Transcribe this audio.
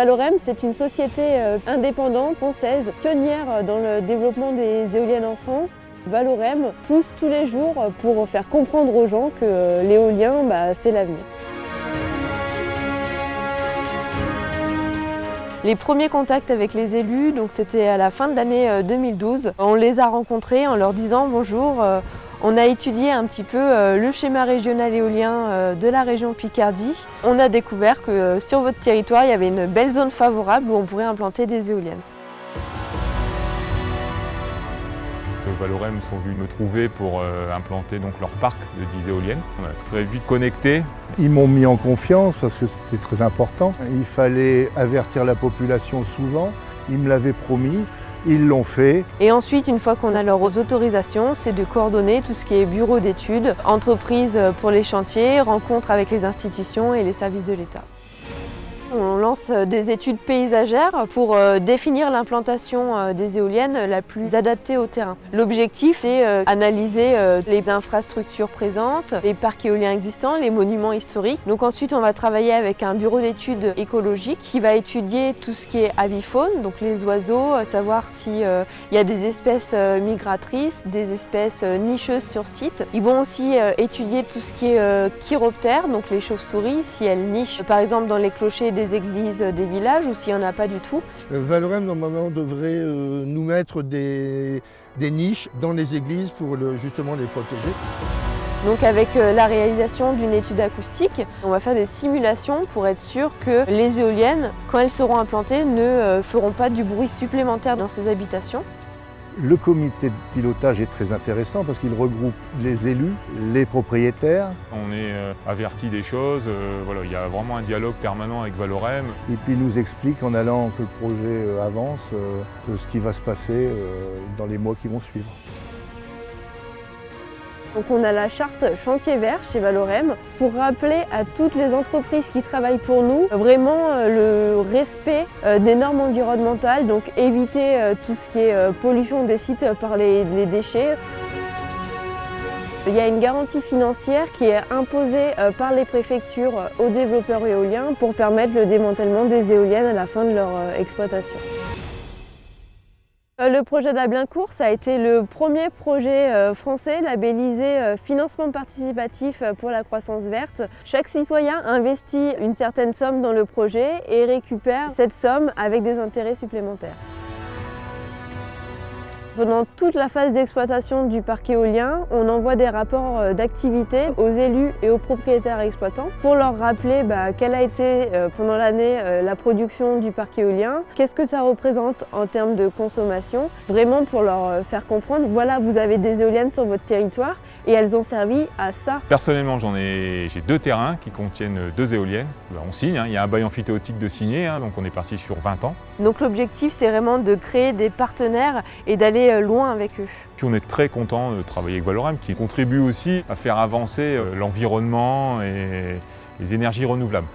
Valorem, c'est une société indépendante française, pionnière dans le développement des éoliennes en France. Valorem pousse tous les jours pour faire comprendre aux gens que l'éolien, c'est l'avenir. Les premiers contacts avec les élus, c'était à la fin de l'année 2012. On les a rencontrés en leur disant bonjour. On a étudié un petit peu le schéma régional éolien de la région Picardie. On a découvert que sur votre territoire, il y avait une belle zone favorable où on pourrait implanter des éoliennes. Valorem sont venus me trouver pour implanter leur parc de 10 éoliennes. On a très vite connecté. Ils m'ont mis en confiance parce que c'était très important. Il fallait avertir la population souvent, ils me l'avaient promis, ils l'ont fait. Et ensuite, une fois qu'on a leurs autorisations, c'est de coordonner tout ce qui est bureau d'études, entreprises pour les chantiers, rencontres avec les institutions et les services de l'État. On lance des études paysagères pour définir l'implantation des éoliennes la plus adaptée au terrain. L'objectif, c'est analyser les infrastructures présentes, les parcs éoliens existants, les monuments historiques. Donc ensuite, on va travailler avec un bureau d'études écologiques qui va étudier tout ce qui est avifaune, donc les oiseaux, savoir s'il y a des espèces migratrices, des espèces nicheuses sur site. Ils vont aussi étudier tout ce qui est chiroptère, donc les chauves-souris, si elles nichent par exemple dans les clochers des églises des villages ou s'il n'y en a pas du tout. Valorem normalement devrait nous mettre des niches dans les églises pour justement les protéger. Donc avec la réalisation d'une étude acoustique, on va faire des simulations pour être sûr que les éoliennes, quand elles seront implantées, ne feront pas du bruit supplémentaire dans ces habitations. Le comité de pilotage est très intéressant parce qu'il regroupe les élus, les propriétaires. On est averti des choses, il y a vraiment un dialogue permanent avec Valorem. Et puis il nous explique en allant que le projet avance, ce qui va se passer dans les mois qui vont suivre. Donc on a la charte chantier vert chez Valorem pour rappeler à toutes les entreprises qui travaillent pour nous vraiment le respect des normes environnementales, donc éviter tout ce qui est pollution des sites par les déchets. Il y a une garantie financière qui est imposée par les préfectures aux développeurs éoliens pour permettre le démantèlement des éoliennes à la fin de leur exploitation. Le projet d'Ablaincourt, ça a été le premier projet français labellisé financement participatif pour la croissance verte. Chaque citoyen investit une certaine somme dans le projet et récupère cette somme avec des intérêts supplémentaires. Pendant toute la phase d'exploitation du parc éolien, on envoie des rapports d'activité aux élus et aux propriétaires exploitants pour leur rappeler quelle a été pendant l'année la production du parc éolien, qu'est-ce que ça représente en termes de consommation, vraiment pour leur faire comprendre, voilà, vous avez des éoliennes sur votre territoire et elles ont servi à ça. Personnellement, j'ai 2 terrains qui contiennent 2 éoliennes. On signe, il y a un bail amphithéotique de signer, donc on est parti sur 20 ans. Donc l'objectif, c'est vraiment de créer des partenaires et d'aller loin avec eux. Puis on est très content de travailler avec Valorem qui contribue aussi à faire avancer l'environnement et les énergies renouvelables.